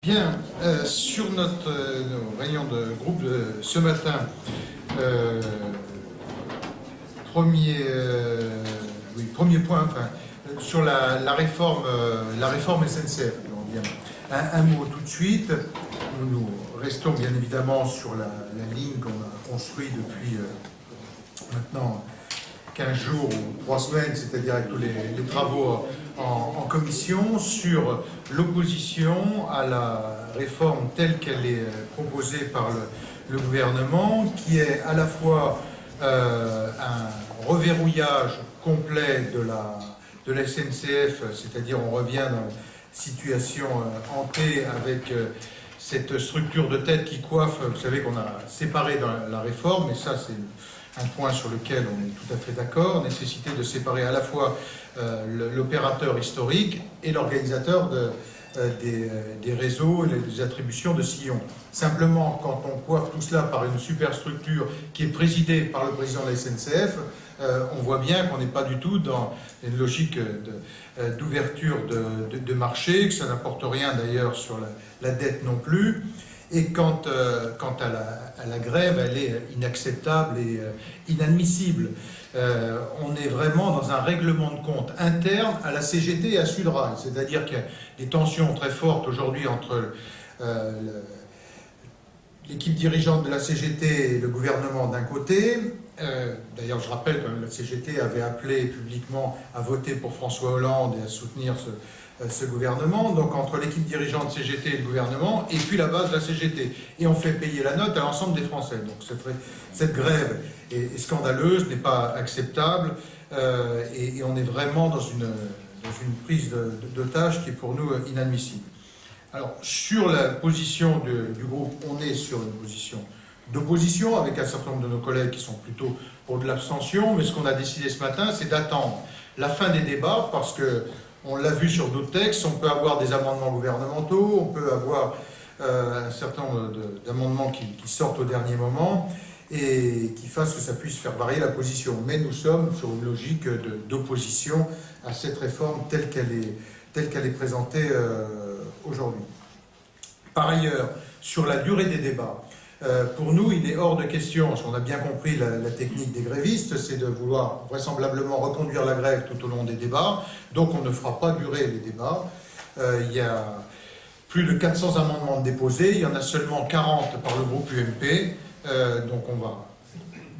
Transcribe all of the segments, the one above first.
Bien, sur notre réunion de groupe de ce matin, premier point, enfin, sur la réforme SNCF. Un mot tout de suite. Nous restons bien évidemment sur la ligne qu'on a construite depuis maintenant 15 jours ou 3 semaines, c'est-à-dire avec tous les travaux en commission, sur l'opposition à la réforme telle qu'elle est proposée par le gouvernement, qui est à la fois un reverrouillage complet de la SNCF, c'est-à-dire on revient dans une situation hantée avec cette structure de tête qui coiffe. Vous savez qu'on a séparé dans la réforme, et ça c'est un point sur lequel on est tout à fait d'accord, nécessité de séparer à la fois l'opérateur historique et l'organisateur des réseaux et des attributions de sillons. Simplement, quand on coiffe tout cela par une superstructure qui est présidée par le président de la SNCF, on voit bien qu'on n'est pas du tout dans une logique d'ouverture de marché, que ça n'apporte rien d'ailleurs sur la dette non plus. Et quant à la grève, elle est inacceptable et inadmissible. On est vraiment dans un règlement de compte interne à la CGT et à Sudrail. C'est-à-dire qu'il y a des tensions très fortes aujourd'hui entre l'équipe dirigeante de la CGT et le gouvernement d'un côté. D'ailleurs, je rappelle que la CGT avait appelé publiquement à voter pour François Hollande et à soutenir ce gouvernement, donc entre l'équipe dirigeante CGT et le gouvernement, et puis la base de la CGT. Et on fait payer la note à l'ensemble des Français. Donc cette grève est scandaleuse, n'est pas acceptable, et on est vraiment dans une prise d'otage qui est pour nous inadmissible. Alors, sur la position du groupe, on est sur une position d'opposition, avec un certain nombre de nos collègues qui sont plutôt pour de l'abstention, mais ce qu'on a décidé ce matin, c'est d'attendre la fin des débats, parce que on l'a vu sur d'autres textes, on peut avoir des amendements gouvernementaux, on peut avoir un certain nombre d'amendements qui sortent au dernier moment et qui fassent que ça puisse faire varier la position. Mais nous sommes sur une logique d'opposition à cette réforme telle qu'elle est présentée aujourd'hui. Par ailleurs, sur la durée des débats, pour nous, il est hors de question, parce qu'on a bien compris la technique des grévistes, c'est de vouloir vraisemblablement reconduire la grève tout au long des débats, donc on ne fera pas durer les débats. Il y a plus de 400 amendements déposés, il y en a seulement 40 par le groupe UMP, donc on va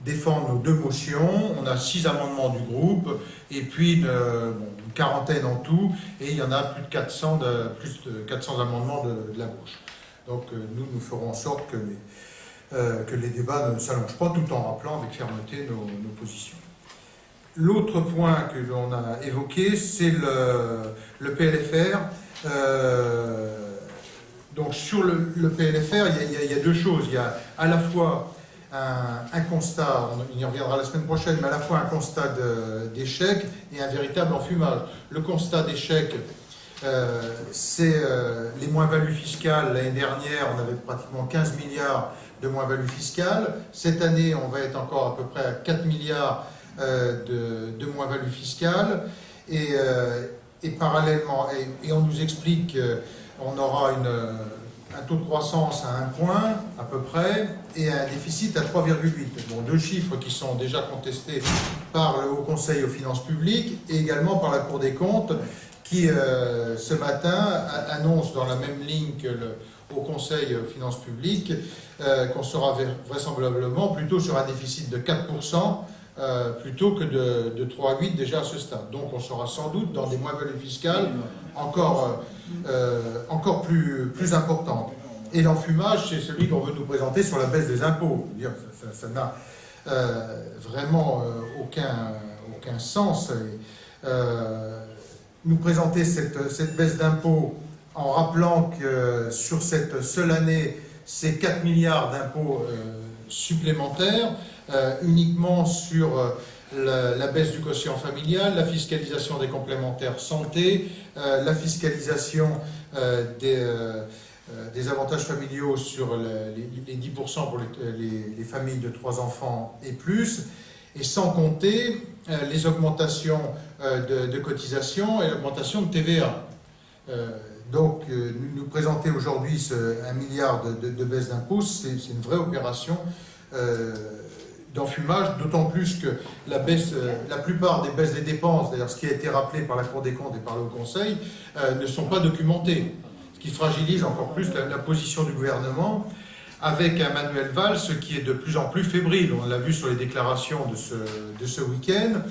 défendre nos 2 motions, on a 6 amendements du groupe, et puis une quarantaine en tout, et il y en a plus de 400 amendements de la gauche. Donc nous ferons en sorte que les débats ne s'allongent pas, tout en rappelant avec fermeté nos positions. L'autre point que l'on a évoqué, c'est le PLFR. Donc sur le PLFR, il y a 2 choses. Il y a à la fois un constat, on y reviendra la semaine prochaine, mais à la fois un constat d'échec et un véritable enfumage. Le constat d'échec, c'est les moins-values fiscales. L'année dernière, on avait pratiquement 15 milliards de moins-values fiscales. Cette année, on va être encore à peu près à 4 milliards de moins-values fiscales. Et parallèlement, et on nous explique qu'on aura un taux de croissance à 1 point à peu près et un déficit à 3,8. Bon, 2 chiffres qui sont déjà contestés par le Haut Conseil aux finances publiques et également par la Cour des comptes, qui ce matin annonce dans la même ligne que le Haut Conseil aux finances publiques qu'on sera vraisemblablement plutôt sur un déficit de 4% plutôt que de 3,8 déjà à ce stade. Donc on sera sans doute dans des moins-values fiscales encore plus importantes. Et l'enfumage, c'est celui qu'on veut nous présenter sur la baisse des impôts. Ça n'a vraiment aucun sens. Nous présenter cette baisse d'impôts en rappelant que sur cette seule année, c'est 4 milliards d'impôts supplémentaires, uniquement sur la baisse du quotient familial, la fiscalisation des complémentaires santé, la fiscalisation des avantages familiaux sur les 10% pour les familles de 3 enfants et plus, et sans compter les augmentations de cotisations et l'augmentation de TVA. Donc, nous présenter aujourd'hui 1 milliard de baisse d'impôts, c'est une vraie opération d'enfumage, d'autant plus que la plupart des baisses des dépenses, d'ailleurs ce qui a été rappelé par la Cour des comptes et par le Haut Conseil, ne sont pas documentées, ce qui fragilise encore plus la position du gouvernement, avec un Manuel Valls qui est de plus en plus fébrile. On l'a vu sur les déclarations de ce week-end,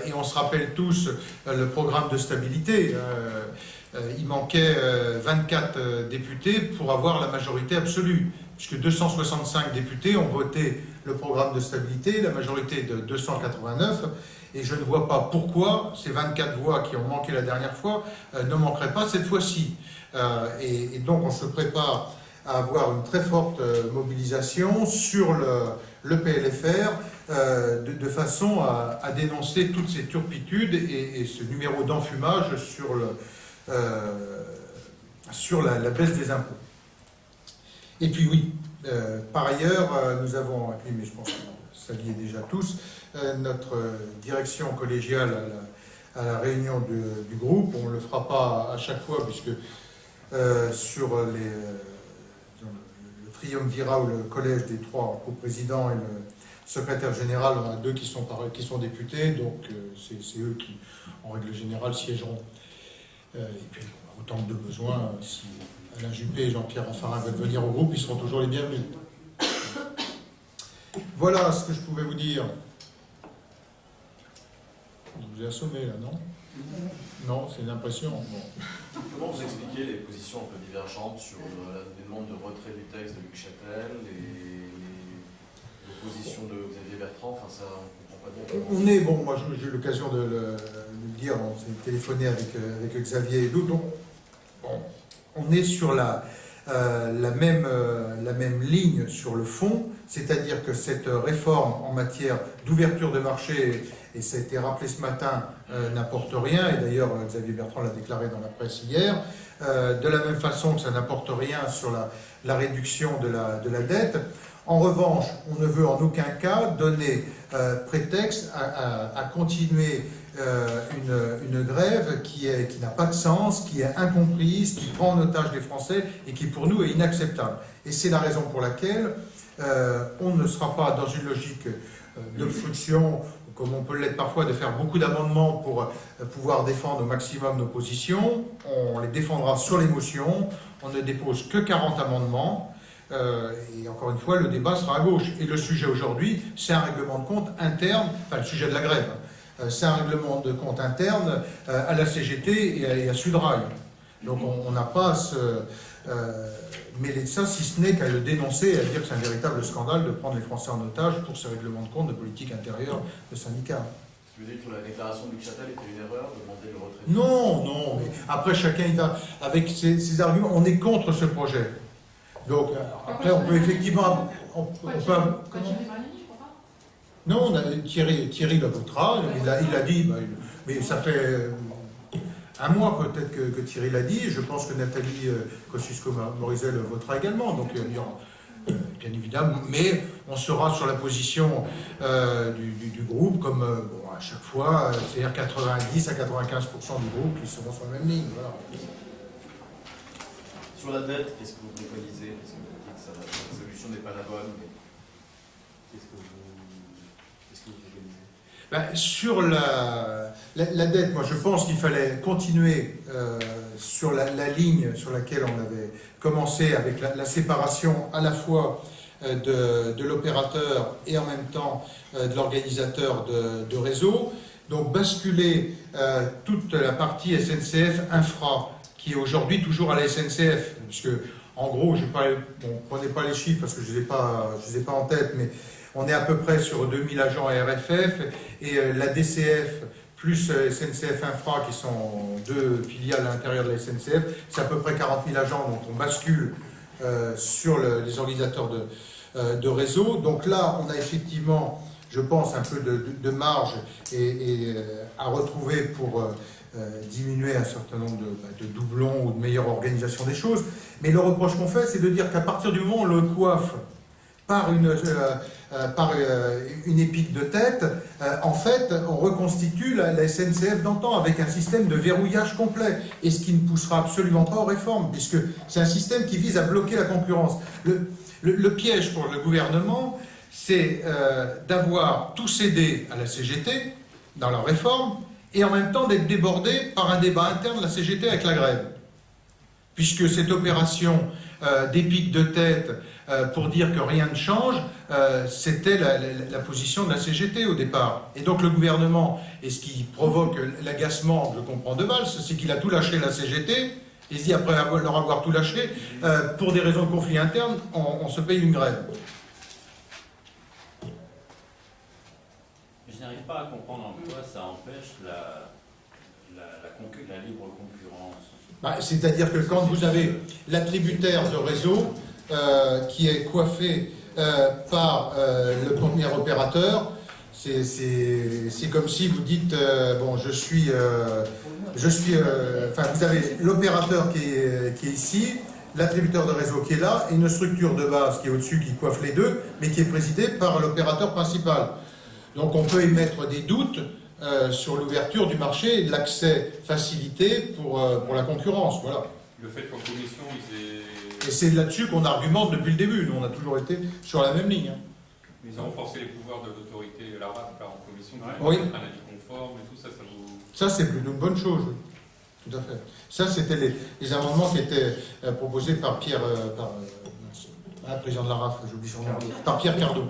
et on se rappelle tous le programme de stabilité. Il manquait 24 députés pour avoir la majorité absolue, puisque 265 députés ont voté le programme de stabilité, la majorité de 289, et je ne vois pas pourquoi ces 24 voix qui ont manqué la dernière fois ne manqueraient pas cette fois-ci. Et donc on se prépare à avoir une très forte mobilisation sur le PLFR, de façon à dénoncer toutes ces turpitudes et ce numéro d'enfumage sur la baisse des impôts. Et puis oui, par ailleurs, nous avons, mais je pense que vous saviez déjà tous, notre direction collégiale à la réunion du groupe. On ne le fera pas à chaque fois, puisque sur le triumvirat ou le collège des 3 co-présidents et le secrétaire général, on a 2 qui sont députés, donc c'est eux qui, en règle générale, siégeront. Et puis, autant que de besoin, si Alain Juppé et Jean-Pierre Raffarin veulent venir au groupe, ils seront toujours les bienvenus. Voilà ce que je pouvais vous dire. Je vous ai assommé là, non? Non, c'est une impression. Bon. Comment vous expliquez les positions un peu divergentes sur la demande de retrait du texte de Luc Châtel et l'opposition de Xavier Bertrand? Enfin, ça, on comprend pas bien. On est, bon, moi j'ai eu l'occasion de le dire, on s'est téléphoné avec Xavier et d'autres. On est sur la même ligne sur le fond, c'est-à-dire que cette réforme en matière d'ouverture de marché, et ça a été rappelé ce matin, n'apporte rien, et d'ailleurs Xavier Bertrand l'a déclaré dans la presse hier, de la même façon que ça n'apporte rien sur la réduction de la dette. En revanche, on ne veut en aucun cas donner prétexte à continuer une grève qui n'a pas de sens, qui est incomprise, qui prend en otage les Français et qui pour nous est inacceptable. Et c'est la raison pour laquelle on ne sera pas dans une logique d'obstruction, comme on peut l'être parfois, de faire beaucoup d'amendements pour pouvoir défendre au maximum nos positions. On les défendra sur l'émotion, on ne dépose que 40 amendements. Et encore une fois, le débat sera à gauche. Et le sujet aujourd'hui, c'est un règlement de compte interne, enfin le sujet de la grève, c'est un règlement de compte interne à la CGT et à Sudrail. Donc on n'a pas à se mêler de ça, si ce n'est qu'à le dénoncer et à dire que c'est un véritable scandale de prendre les Français en otage pour ce règlement de compte de politique intérieure de syndicats. Tu veux dire que la déclaration de Luc Châtel était une erreur, de demander le retrait? Non, mais après chacun il va avec ses arguments. On est contre ce projet. Donc après on peut effectivement... Non, Thierry le votera, il l'a dit, mais ça fait un mois peut-être que Thierry l'a dit, et je pense que Nathalie Kosciusko-Morizet le votera également, donc bien évidemment, mais on sera sur la position du groupe, comme bon, à chaque fois, c'est-à-dire 90 à 95% du groupe qui seront sur la même ligne. Voilà. Sur la dette, qu'est-ce que vous préconisez? Parce que vous dites que la solution n'est pas la bonne, mais qu'est-ce que vous préconisez? Sur la dette, moi je pense qu'il fallait continuer sur la ligne sur laquelle on avait commencé avec la séparation à la fois de l'opérateur et en même temps de l'organisateur de réseau. Donc basculer toute la partie SNCF Infra, qui est aujourd'hui toujours à la SNCF, puisque en gros, prenez pas les chiffres parce que je ne les ai pas en tête, mais on est à peu près sur 2000 agents à RFF, et la DCF plus SNCF Infra, qui sont 2 filiales à l'intérieur de la SNCF, c'est à peu près 40 000 agents dont on bascule sur les organisateurs de réseau. Donc là, on a effectivement, je pense, un peu de marge et à retrouver pour diminuer un certain nombre de doublons ou de meilleure organisation des choses. Mais le reproche qu'on fait, c'est de dire qu'à partir du moment où on le coiffe par une épique de tête, en fait, on reconstitue la SNCF d'antan avec un système de verrouillage complet, et ce qui ne poussera absolument pas aux réformes, puisque c'est un système qui vise à bloquer la concurrence. Le piège pour le gouvernement, c'est d'avoir tout cédé à la CGT dans leur réforme, et en même temps d'être débordé par un débat interne de la CGT avec la grève. Puisque cette opération d'épique de tête pour dire que rien ne change, c'était la position de la CGT au départ. Et donc le gouvernement, et ce qui provoque l'agacement, je comprends de Valls, c'est qu'il a tout lâché la CGT, et se dit après leur avoir tout lâché, pour des raisons de conflit interne, on se paye une grève. Je n'arrive pas à comprendre en quoi ça empêche la libre concurrence. C'est-à-dire que quand vous avez l'attributaire de réseau qui est coiffé par le premier opérateur, c'est comme si vous dites bon, vous avez l'opérateur qui est ici, l'attributeur de réseau qui est là, et une structure de base qui est au-dessus qui coiffe les deux, mais qui est présidée par l'opérateur principal. Donc on peut émettre des doutes sur l'ouverture du marché et de l'accès facilité pour la concurrence. Voilà. Le fait qu'en commission, Et c'est là-dessus qu'on argumente depuis le début. Nous, on a toujours été sur la même ligne. Hein. ils ont renforcé les pouvoirs de l'autorité, la RAF, en commission, Oui. un avis conforme et tout ça, ça vous... Ça, c'est plutôt une bonne chose. Oui. Tout à fait. Ça, c'était les amendements qui étaient proposés par Pierre, président de la RAF, j'oublie son nom, par Pierre Cardot.